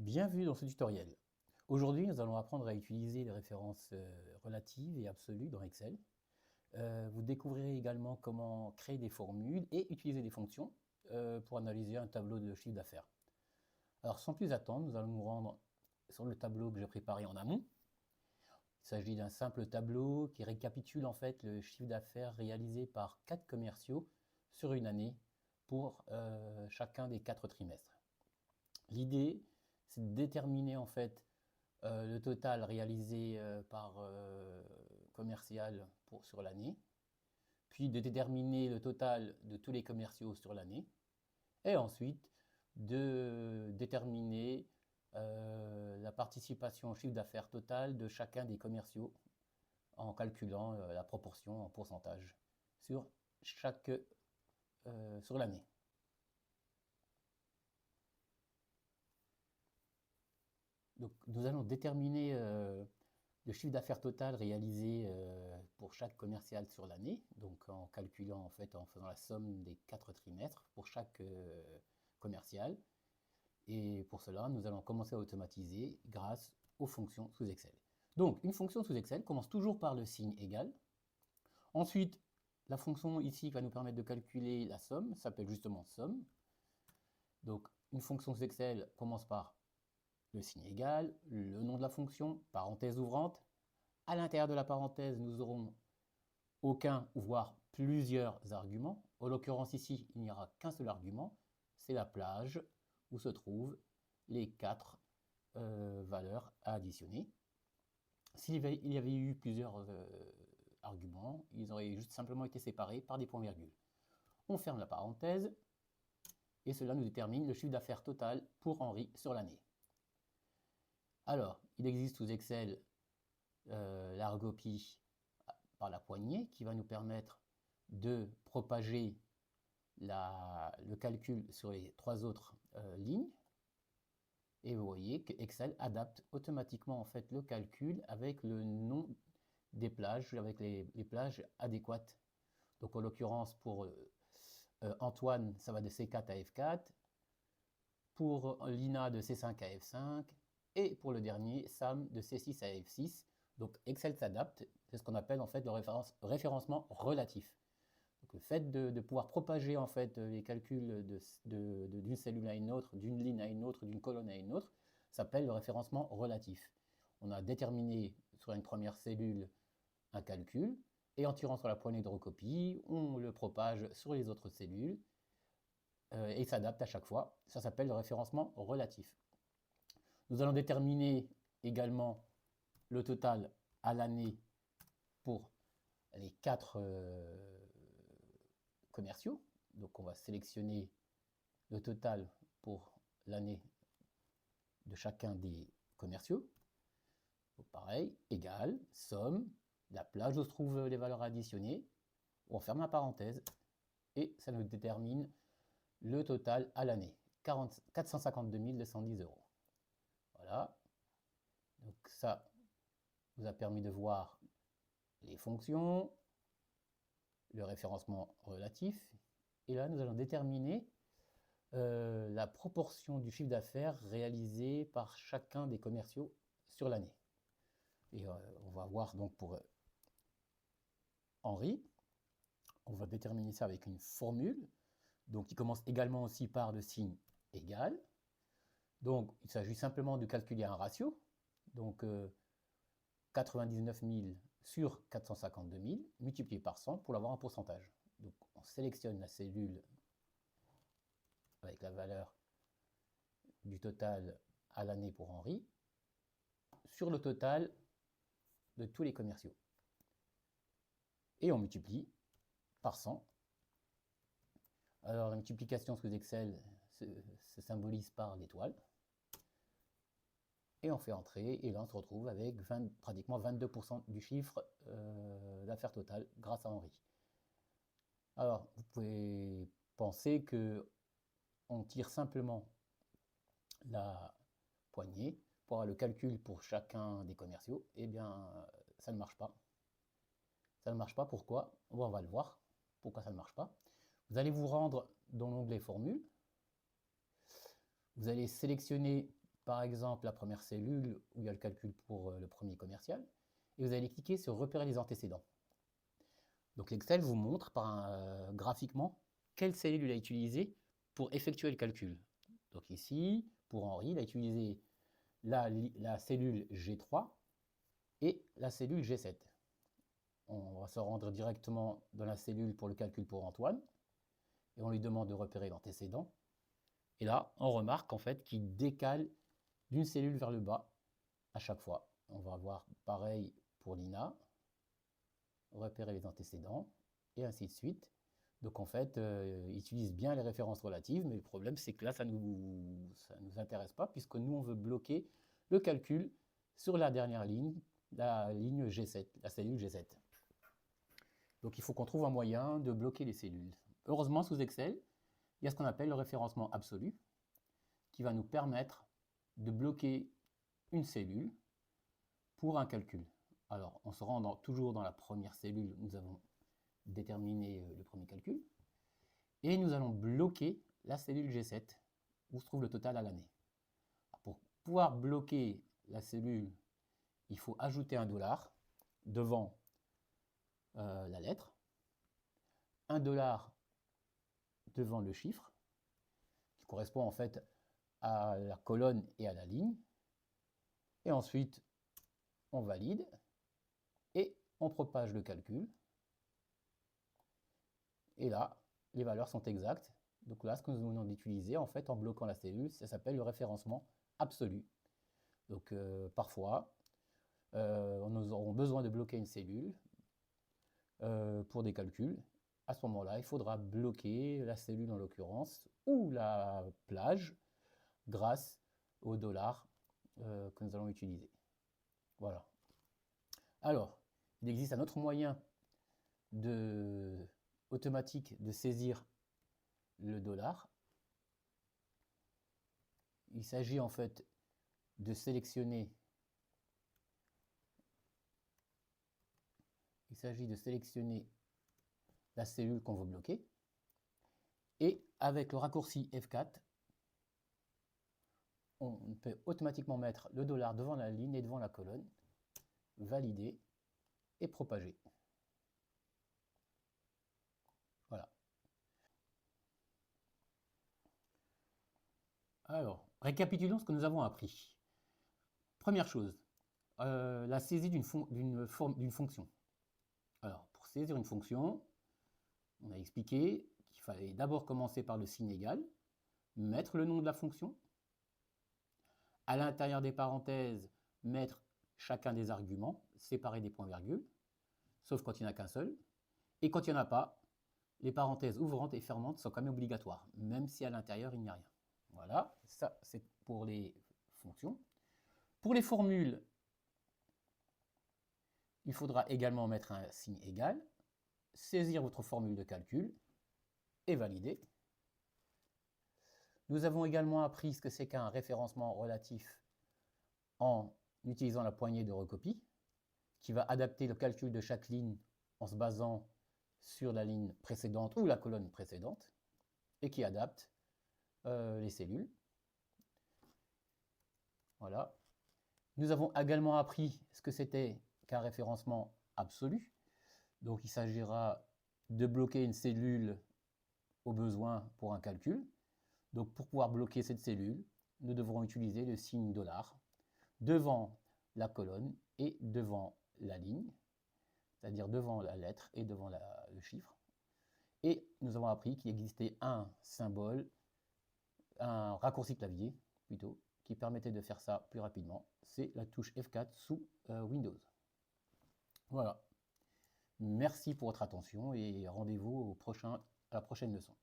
Bienvenue dans ce tutoriel. Aujourd'hui, nous allons apprendre à utiliser les références relatives et absolues dans Excel. Vous découvrirez également comment créer des formules et utiliser des fonctions pour analyser un tableau de chiffre d'affaires. Alors, sans plus attendre, nous allons nous rendre sur le tableau que j'ai préparé en amont. Il s'agit d'un simple tableau qui récapitule en fait le chiffre d'affaires réalisé par 4 commerciaux sur une année pour chacun des 4 trimestres. L'idée, c'est de déterminer en fait le total réalisé par commercial sur l'année, puis de déterminer le total de tous les commerciaux sur l'année, et ensuite de déterminer la participation au chiffre d'affaires total de chacun des commerciaux en calculant la proportion en pourcentage sur l'année. Donc, nous allons déterminer le chiffre d'affaires total réalisé pour chaque commercial sur l'année, donc en calculant en fait en faisant la somme des 4 trimestres pour chaque commercial. Et pour cela, nous allons commencer à automatiser grâce aux fonctions sous Excel. Donc, une fonction sous Excel commence toujours par le signe égal. Ensuite, la fonction ici qui va nous permettre de calculer la somme s'appelle justement somme. Donc, une fonction sous Excel commence par le signe égal, le nom de la fonction, parenthèse ouvrante. À l'intérieur de la parenthèse, nous aurons aucun, voire plusieurs arguments. En l'occurrence ici, il n'y aura qu'un seul argument, c'est la plage où se trouvent les 4 valeurs à additionner. S'il y avait eu plusieurs arguments, ils auraient juste simplement été séparés par des points-virgules. On ferme la parenthèse et cela nous détermine le chiffre d'affaires total pour Henri sur l'année. Alors, il existe sous Excel la recopie par la poignée qui va nous permettre de propager le calcul sur les 3 autres lignes. Et vous voyez que Excel adapte automatiquement en fait le calcul avec le nom des plages, avec les plages adéquates. Donc en l'occurrence pour Antoine, ça va de C4 à F4, pour Lina de C5 à F5, et pour le dernier, Sam de C6 à F6. Donc Excel s'adapte, c'est ce qu'on appelle en fait le référencement relatif. Donc, le fait de pouvoir propager en fait les calculs d'une cellule à une autre, d'une ligne à une autre, d'une colonne à une autre, s'appelle le référencement relatif. On a déterminé sur une première cellule un calcul, et en tirant sur la poignée de recopie, on le propage sur les autres cellules, et s'adapte à chaque fois. Ça s'appelle le référencement relatif. Nous allons déterminer également le total à l'année pour les 4 commerciaux. Donc on va sélectionner le total pour l'année de chacun des commerciaux. Donc pareil, égal, somme, la plage où se trouvent les valeurs additionnées. On ferme la parenthèse et ça nous détermine le total à l'année, 452 210 €. Voilà. Donc ça vous a permis de voir les fonctions, le référencement relatif. Et là, nous allons déterminer la proportion du chiffre d'affaires réalisé par chacun des commerciaux sur l'année. Et on va voir donc pour Henri, on va déterminer ça avec une formule, donc qui commence également aussi par le signe égal. Donc il s'agit simplement de calculer un ratio, donc 99 000 sur 452 000 multiplié par 100 pour l'avoir en pourcentage. Donc on sélectionne la cellule avec la valeur du total à l'année pour Henri sur le total de tous les commerciaux. Et on multiplie par 100. Alors la multiplication sous Excel se symbolise par l'étoile. Et on fait entrer, et là on se retrouve avec pratiquement 22% du chiffre d'affaires total grâce à Henri. Alors vous pouvez penser que on tire simplement la poignée pour avoir le calcul pour chacun des commerciaux. Eh bien, ça ne marche pas. Ça ne marche pas, pourquoi? Bon, on va le voir, pourquoi ça ne marche pas. Vous allez vous rendre dans l'onglet Formule. Vous allez sélectionner par exemple la première cellule où il y a le calcul pour le premier commercial, et vous allez cliquer sur repérer les antécédents. Donc l'Excel vous montre graphiquement quelle cellule il a utilisée pour effectuer le calcul. Donc ici, pour Henri, il a utilisé la cellule G3 et la cellule G7. On va se rendre directement dans la cellule pour le calcul pour Antoine, et on lui demande de repérer l'antécédent. Et là, on remarque en fait qu'il décale d'une cellule vers le bas à chaque fois. On va voir pareil pour Lina, repérer les antécédents, et ainsi de suite. Donc en fait, il utilise bien les références relatives, mais le problème c'est que là, ça nous intéresse pas, puisque nous, on veut bloquer le calcul sur la dernière ligne, la ligne G7, la cellule G7. Donc il faut qu'on trouve un moyen de bloquer les cellules. Heureusement, sous Excel, il y a ce qu'on appelle le référencement absolu, qui va nous permettre de bloquer une cellule pour un calcul. Alors, on se rend toujours dans la première cellule, nous avons déterminé le premier calcul, et nous allons bloquer la cellule G7, où se trouve le total à l'année. Pour pouvoir bloquer la cellule, il faut ajouter un dollar devant la lettre, un dollar devant le chiffre, qui correspond en fait à la colonne et à la ligne, et ensuite on valide et on propage le calcul, et là les valeurs sont exactes. Donc là, ce que nous venons d'utiliser en fait en bloquant la cellule, ça s'appelle le référencement absolu. Donc parfois nous aurons besoin de bloquer une cellule pour des calculs. À ce moment-là, il faudra bloquer la cellule en l'occurrence, ou la plage, grâce au dollar que nous allons utiliser. Voilà. Alors, il existe un autre moyen automatique de saisir le dollar. Il s'agit en fait de sélectionner la cellule qu'on veut bloquer, et avec le raccourci F4, on peut automatiquement mettre le dollar devant la ligne et devant la colonne, valider et propager. Voilà. Alors, récapitulons ce que nous avons appris. Première chose, la saisie d'une fonction. Alors, pour saisir une fonction, on a expliqué qu'il fallait d'abord commencer par le signe égal, mettre le nom de la fonction, à l'intérieur des parenthèses, mettre chacun des arguments, séparés des points-virgules, sauf quand il n'y en a qu'un seul, et quand il n'y en a pas, les parenthèses ouvrantes et fermantes sont quand même obligatoires, même si à l'intérieur il n'y a rien. Voilà, ça c'est pour les fonctions. Pour les formules, il faudra également mettre un signe égal, saisir votre formule de calcul et valider. Nous avons également appris ce que c'est qu'un référencement relatif en utilisant la poignée de recopie, qui va adapter le calcul de chaque ligne en se basant sur la ligne précédente ou la colonne précédente, et qui adapte les cellules. Voilà. Nous avons également appris ce que c'était qu'un référencement absolu. Donc il s'agira de bloquer une cellule au besoin pour un calcul. Donc pour pouvoir bloquer cette cellule, nous devrons utiliser le signe dollar devant la colonne et devant la ligne, c'est-à-dire devant la lettre et devant le chiffre. Et nous avons appris qu'il existait un symbole, un raccourci clavier plutôt, qui permettait de faire ça plus rapidement. C'est la touche F4 sous Windows. Voilà. Merci pour votre attention et rendez-vous à la prochaine leçon.